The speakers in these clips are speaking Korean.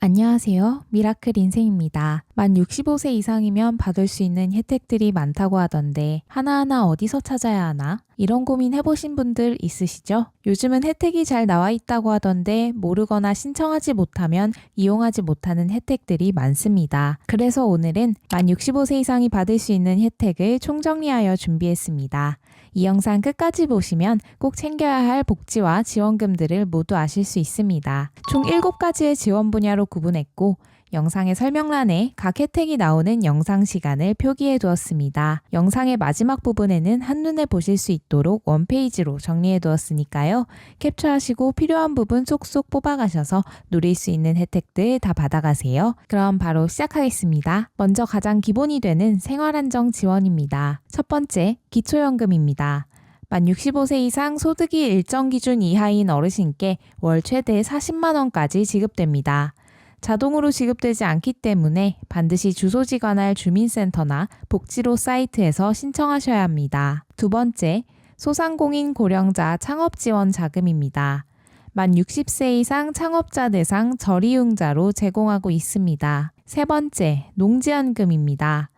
안녕하세요. 미라클 인생입니다. 만 65세 이상이면 받을 수 있는 혜택들이 많다고 하던데 하나하나 어디서 찾아야 하나? 이런 고민 해보신 분들 있으시죠? 요즘은 혜택이 잘 나와 있다고 하던데 모르거나 신청하지 못하면 이용하지 못하는 혜택들이 많습니다. 그래서 오늘은 만 65세 이상이 받을 수 있는 혜택을 총정리하여 준비했습니다. 이 영상 끝까지 보시면 꼭 챙겨야 할 복지와 지원금들을 모두 아실 수 있습니다. 총 7가지의 지원 분야로 구분했고 영상의 설명란에 각 혜택이 나오는 영상 시간을 표기해 두었습니다. 영상의 마지막 부분에는 한눈에 보실 수 있도록 원페이지로 정리해 두었으니까요. 캡처하시고 필요한 부분 쏙쏙 뽑아가셔서 누릴 수 있는 혜택들 다 받아가세요. 그럼 바로 시작하겠습니다. 먼저 가장 기본이 되는 생활안정 지원입니다. 첫 번째, 기초연금입니다. 만 65세 이상 소득이 일정 기준 이하인 어르신께 월 최대 40만 원까지 지급됩니다. 자동으로 지급되지 않기 때문에 반드시 주소지 관할 주민센터나 복지로 사이트에서 신청하셔야 합니다. 두 번째, 소상공인 고령자 창업지원 자금입니다. 만 60세 이상 창업자 대상 저리융자로 제공하고 있습니다. 세 번째, 농지연금입니다.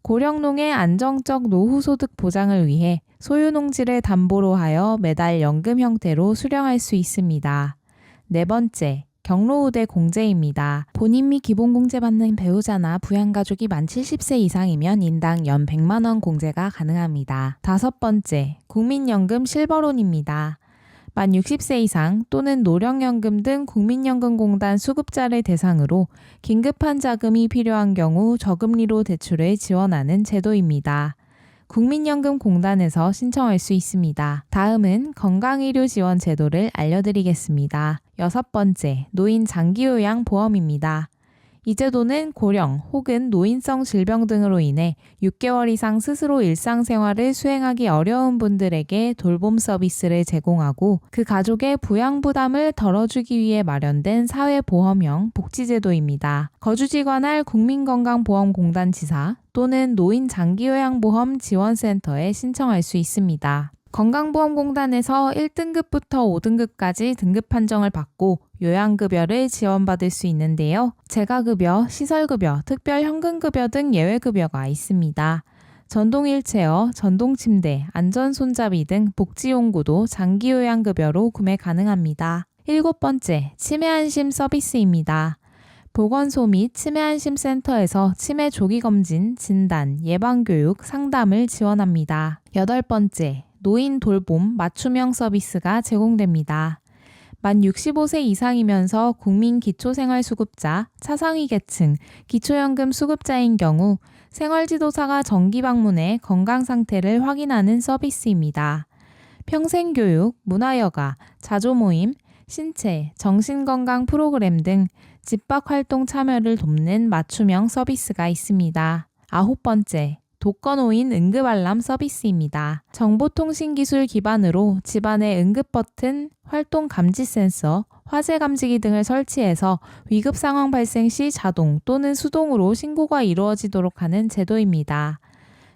고령농의 안정적 노후소득 보장을 위해 소유농지를 담보로 하여 매달 연금 형태로 수령할 수 있습니다. 네 번째, 경로우대 공제입니다. 본인 및 기본공제 받는 배우자나 부양가족이 만 70세 이상이면 인당 연 100만 원 공제가 가능합니다. 다섯 번째, 국민연금 실버론입니다. 만 60세 이상 또는 노령연금 등 국민연금공단 수급자를 대상으로 긴급한 자금이 필요한 경우 저금리로 대출을 지원하는 제도입니다. 국민연금공단에서 신청할 수 있습니다. 다음은 건강의료 지원 제도를 알려드리겠습니다. 여섯 번째, 노인 장기요양보험입니다. 이 제도는 고령 혹은 노인성 질병 등으로 인해 6개월 이상 스스로 일상생활을 수행하기 어려운 분들에게 돌봄 서비스를 제공하고 그 가족의 부양 부담을 덜어주기 위해 마련된 사회보험형 복지제도입니다. 거주지 관할 국민건강보험공단 지사 또는 노인 장기요양보험 지원센터에 신청할 수 있습니다. 건강보험공단에서 1등급부터 5등급까지 등급 판정을 받고 요양급여를 지원받을 수 있는데요. 재가급여, 시설급여, 특별현금급여 등 예외급여가 있습니다. 전동휠체어, 전동침대, 안전손잡이 등 복지용구도 장기요양급여로 구매 가능합니다. 일곱 번째, 치매안심 서비스입니다. 보건소 및 치매안심센터에서 치매 조기검진, 진단, 예방교육, 상담을 지원합니다. 여덟 번째, 노인 돌봄 맞춤형 서비스가 제공됩니다. 만 65세 이상이면서 국민기초생활수급자, 차상위 계층, 기초연금 수급자인 경우 생활지도사가 정기 방문해 건강 상태를 확인하는 서비스입니다. 평생교육, 문화여가, 자조모임, 신체, 정신건강 프로그램 등 집박활동 참여를 돕는 맞춤형 서비스가 있습니다. 아홉 번째, 독거노인 응급알람 서비스입니다. 정보통신기술 기반으로 집안에 응급버튼, 활동감지 센서, 화재 감지기 등을 설치해서 위급 상황 발생 시 자동 또는 수동으로 신고가 이루어지도록 하는 제도입니다.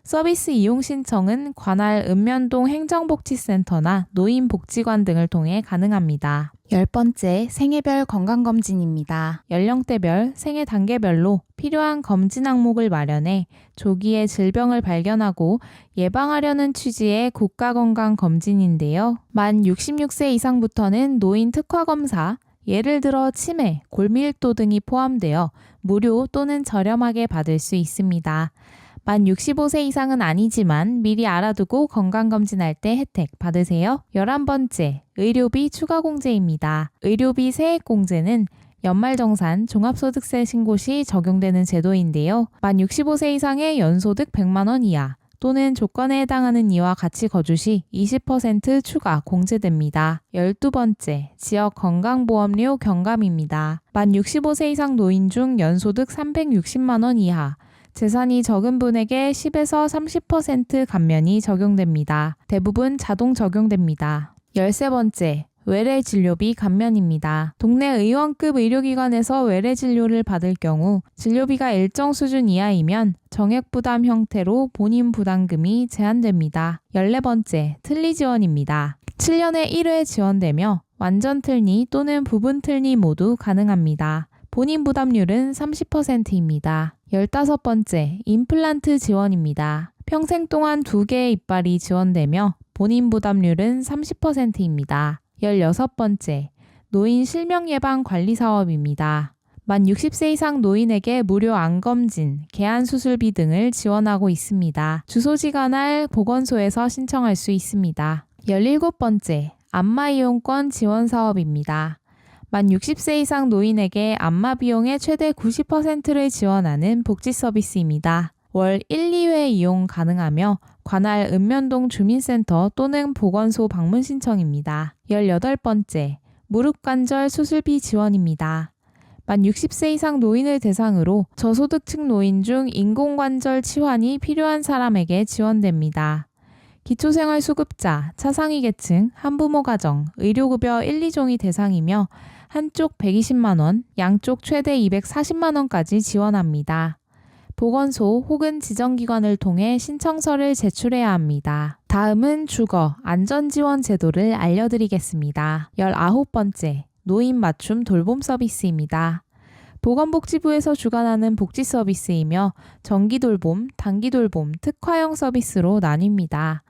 서비스 이용 신청은 관할 읍면동 행정복지센터나 노인복지관 등을 통해 가능합니다. 열 번째, 생애별 건강검진입니다. 연령대별, 생애 단계별로 필요한 검진 항목을 마련해 조기에 질병을 발견하고 예방하려는 취지의 국가건강검진인데요. 만 66세 이상부터는 노인 특화검사, 예를 들어 치매, 골밀도 등이 포함되어 무료 또는 저렴하게 받을 수 있습니다. 만 65세 이상은 아니지만 미리 알아두고 건강검진할 때 혜택 받으세요. 11번째, 의료비 추가공제입니다. 의료비 세액공제는 연말정산 종합소득세 신고 시 적용되는 제도인데요. 만 65세 이상의 연소득 100만 원 이하 또는 조건에 해당하는 이와 같이 거주 시 20% 추가 공제됩니다. 12번째, 지역건강보험료 경감입니다. 만 65세 이상 노인 중 연소득 360만 원 이하, 재산이 적은 분에게 10에서 30% 감면이 적용됩니다. 대부분 자동 적용됩니다. 13번째, 외래진료비 감면입니다. 동네 의원급 의료기관에서 외래진료를 받을 경우 진료비가 일정 수준 이하이면 정액부담 형태로 본인 부담금이 제한됩니다. 14번째, 틀니 지원입니다. 7년에 1회 지원되며 완전 틀니 또는 부분 틀니 모두 가능합니다. 본인 부담률은 30%입니다. 15번째, 임플란트 지원입니다. 평생 동안 2개의 이빨이 지원되며 본인 부담률은 30%입니다. 16번째, 노인 실명 예방 관리 사업입니다. 만 60세 이상 노인에게 무료 암검진, 개안 수술비 등을 지원하고 있습니다. 주소지 관할 보건소에서 신청할 수 있습니다. 17번째, 안마 이용권 지원 사업입니다. 만 60세 이상 노인에게 안마 비용의 최대 90%를 지원하는 복지 서비스입니다. 월 1, 2회 이용 가능하며 관할 읍면동 주민센터 또는 보건소 방문 신청입니다. 18번째, 무릎관절 수술비 지원입니다. 만 60세 이상 노인을 대상으로 저소득층 노인 중 인공관절 치환이 필요한 사람에게 지원됩니다. 기초생활수급자, 차상위 계층, 한부모 가정, 의료급여 1, 2종이 대상이며 한쪽 120만원, 양쪽 최대 240만원까지 지원합니다. 보건소 혹은 지정기관을 통해 신청서를 제출해야 합니다. 다음은 주거, 안전지원 제도를 알려드리겠습니다. 19번째, 노인 맞춤 돌봄 서비스입니다. 보건복지부에서 주관하는 복지 서비스이며 정기돌봄, 단기돌봄, 특화형 서비스로 나뉩니다.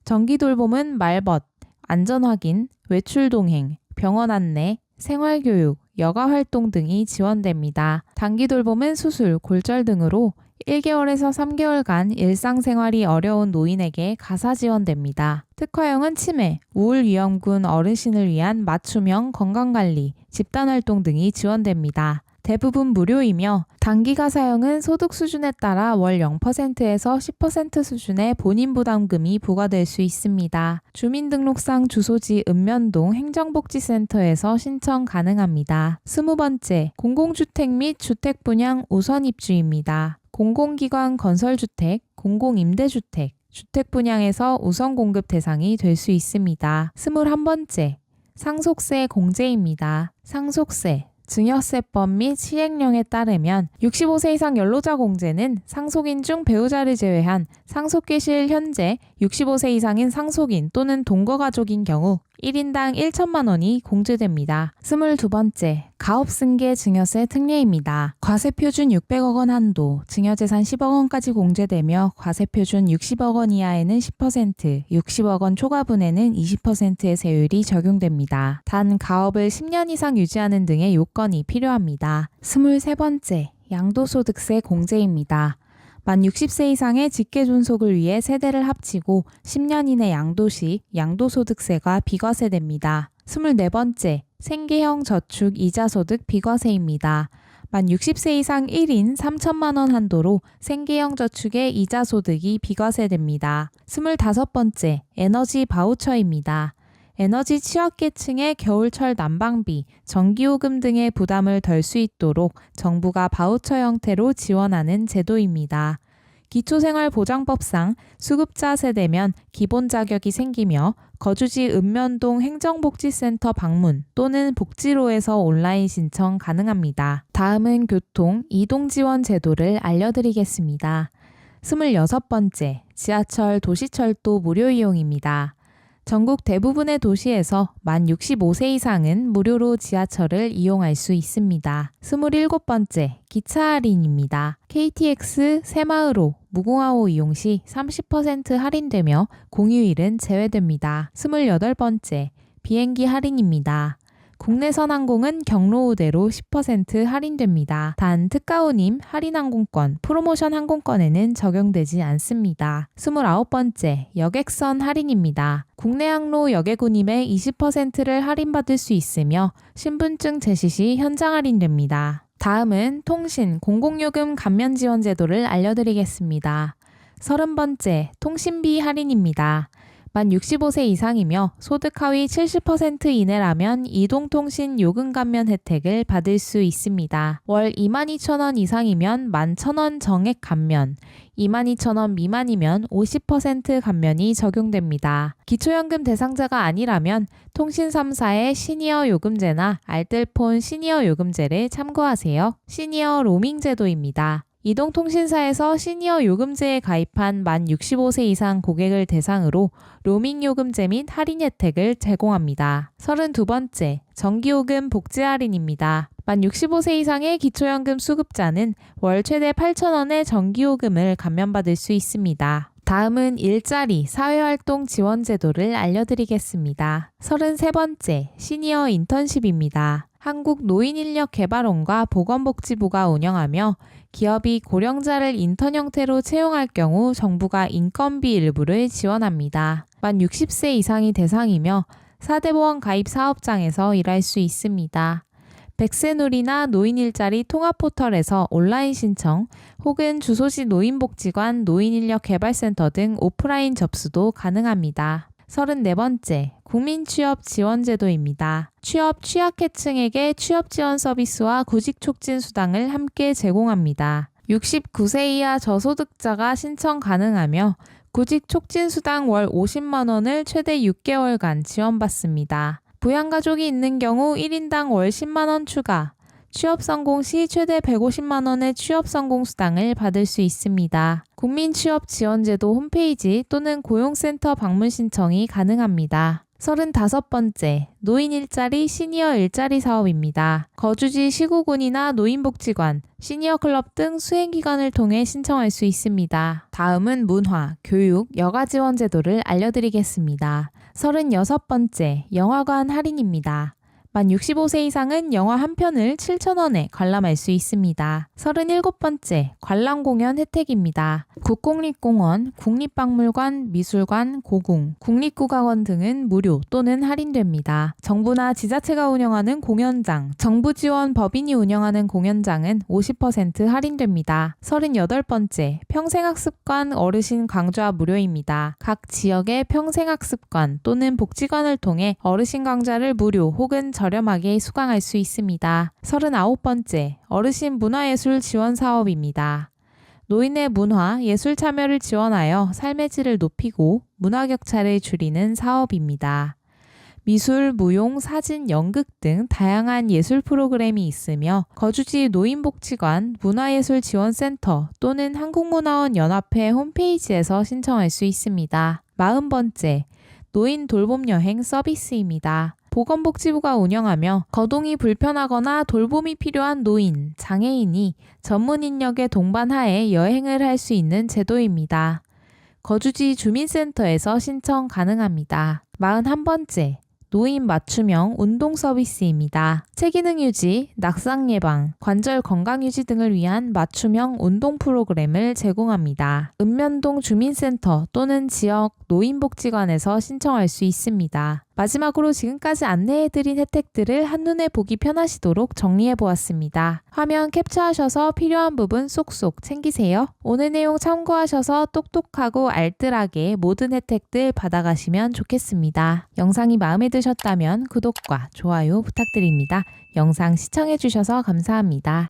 정기돌봄은 말벗, 안전확인, 외출동행, 병원 안내, 생활교육, 여가활동 등이 지원됩니다. 단기돌봄은 수술, 골절 등으로 1개월에서 3개월간 일상생활이 어려운 노인에게 가사 지원됩니다. 특화형은 치매, 우울위험군 어르신을 위한 맞춤형 건강관리, 집단활동 등이 지원됩니다. 대부분 무료이며 단기가 사용은 소득 수준에 따라 월 0%에서 10% 수준의 본인 부담금이 부과될 수 있습니다. 주민등록상 주소지 읍면동 행정복지센터에서 신청 가능합니다. 20번째, 공공주택 및 주택분양 우선 입주입니다. 공공기관 건설주택, 공공임대주택, 주택분양에서 우선 공급 대상이 될 수 있습니다. 21번째, 상속세 공제입니다. 상속세, 증여세법 및 시행령에 따르면 65세 이상 연로자 공제는 상속인 중 배우자를 제외한 상속계실 현재 65세 이상인 상속인 또는 동거가족인 경우 1인당 1천만 원이 공제됩니다. 22번째, 가업승계 증여세 특례입니다. 과세표준 600억 원 한도, 증여재산 10억 원까지 공제되며 과세표준 60억 원 이하에는 10%, 60억 원 초과분에는 20%의 세율이 적용됩니다. 단 가업을 10년 이상 유지하는 등의 요건이 필요합니다. 23번째, 양도소득세 공제입니다. 만 60세 이상의 직계존속을 위해 세대를 합치고 10년 이내 양도시 양도소득세가 비과세됩니다. 24번째, 생계형 저축 이자소득 비과세입니다. 만 60세 이상 1인 3천만 원 한도로 생계형 저축의 이자소득이 비과세됩니다. 25번째, 에너지 바우처입니다. 에너지 취약계층의 겨울철 난방비, 전기요금 등의 부담을 덜 수 있도록 정부가 바우처 형태로 지원하는 제도입니다. 기초생활보장법상 수급자 세대면 기본 자격이 생기며 거주지 읍면동 행정복지센터 방문 또는 복지로에서 온라인 신청 가능합니다. 다음은 교통, 이동지원 제도를 알려드리겠습니다. 26번째, 지하철, 도시철도 무료 이용입니다. 전국 대부분의 도시에서 만 65세 이상은 무료로 지하철을 이용할 수 있습니다. 27번째, 기차 할인입니다. KTX 새마을호, 무궁화호 이용 시 30% 할인되며 공휴일은 제외됩니다. 28번째, 비행기 할인입니다. 국내선 항공은 경로우대로 10% 할인됩니다. 단 특가우님 할인항공권, 프로모션 항공권에는 적용되지 않습니다. 29번째, 여객선 할인입니다. 국내 항로 여객운임의 20%를 할인받을 수 있으며 신분증 제시 시 현장 할인됩니다. 다음은 통신, 공공요금 감면 지원 제도를 알려드리겠습니다. 30번째, 통신비 할인입니다. 만 65세 이상이며 소득 하위 70% 이내라면 이동통신 요금 감면 혜택을 받을 수 있습니다. 월 22,000원 이상이면 11,000원 정액 감면, 22,000원 미만이면 50% 감면이 적용됩니다. 기초연금 대상자가 아니라면 통신 3사의 시니어 요금제나 알뜰폰 시니어 요금제를 참고하세요. 시니어 로밍 제도입니다. 이동통신사에서 시니어 요금제에 가입한 만 65세 이상 고객을 대상으로 로밍 요금제 및 할인 혜택을 제공합니다. 32번째, 전기요금 복지 할인입니다. 만 65세 이상의 기초연금 수급자는 월 최대 8,000원의 정기요금을 감면받을 수 있습니다. 다음은 일자리 사회활동 지원 제도를 알려드리겠습니다. 33번째 시니어 인턴십입니다. 한국노인인력개발원과 보건복지부가 운영하며 기업이 고령자를 인턴 형태로 채용할 경우 정부가 인건비 일부를 지원합니다. 만 60세 이상이 대상이며 4대 보험 가입 사업장에서 일할 수 있습니다. 백세누리나 노인일자리 통합포털에서 온라인 신청 혹은 주소지 노인복지관 노인인력개발센터 등 오프라인 접수도 가능합니다. 34번째, 국민취업지원제도입니다. 취업 취약계층에게 취업지원 서비스와 구직촉진수당을 함께 제공합니다. 69세 이하 저소득자가 신청 가능하며 구직촉진수당 월 50만원을 최대 6개월간 지원받습니다. 부양가족이 있는 경우 1인당 월 10만원 추가, 취업성공 시 최대 150만원의 취업성공수당을 받을 수 있습니다. 국민취업지원제도 홈페이지 또는 고용센터 방문 신청이 가능합니다. 35번째, 노인일자리 시니어 일자리 사업입니다. 거주지 시구군이나 노인복지관, 시니어클럽 등 수행기관을 통해 신청할 수 있습니다. 다음은 문화, 교육, 여가지원 제도를 알려드리겠습니다. 36번째, 영화관 할인입니다. 만 65세 이상은 영화 한 편을 7,000원에 관람할 수 있습니다. 37번째, 관람공연 혜택입니다. 국공립공원, 국립박물관, 미술관, 고궁, 국립국악원 등은 무료 또는 할인됩니다. 정부나 지자체가 운영하는 공연장, 정부 지원 법인이 운영하는 공연장은 50% 할인됩니다. 38번째, 평생학습관 어르신 강좌 무료입니다. 각 지역의 평생학습관 또는 복지관을 통해 어르신 강좌를 무료 혹은 저렴하게 수강할 수 있습니다. 39번째, 어르신 문화예술 지원 사업입니다. 노인의 문화, 예술 참여를 지원하여 삶의 질을 높이고 문화 격차를 줄이는 사업입니다. 미술, 무용, 사진, 연극 등 다양한 예술 프로그램이 있으며 거주지 노인복지관, 문화예술지원센터 또는 한국문화원 연합회 홈페이지에서 신청할 수 있습니다. 40번째, 노인 돌봄 여행 서비스입니다. 보건복지부가 운영하며 거동이 불편하거나 돌봄이 필요한 노인, 장애인이 전문 인력의 동반하에 여행을 할 수 있는 제도입니다. 거주지 주민센터에서 신청 가능합니다. 41번째, 노인 맞춤형 운동 서비스입니다. 체기능 유지, 낙상 예방, 관절 건강 유지 등을 위한 맞춤형 운동 프로그램을 제공합니다. 읍면동 주민센터 또는 지역 노인복지관에서 신청할 수 있습니다. 마지막으로 지금까지 안내해드린 혜택들을 한눈에 보기 편하시도록 정리해보았습니다. 화면 캡처하셔서 필요한 부분 쏙쏙 챙기세요. 오늘 내용 참고하셔서 똑똑하고 알뜰하게 모든 혜택들 받아가시면 좋겠습니다. 영상이 마음에 드셨다면 구독과 좋아요 부탁드립니다. 영상 시청해주셔서 감사합니다.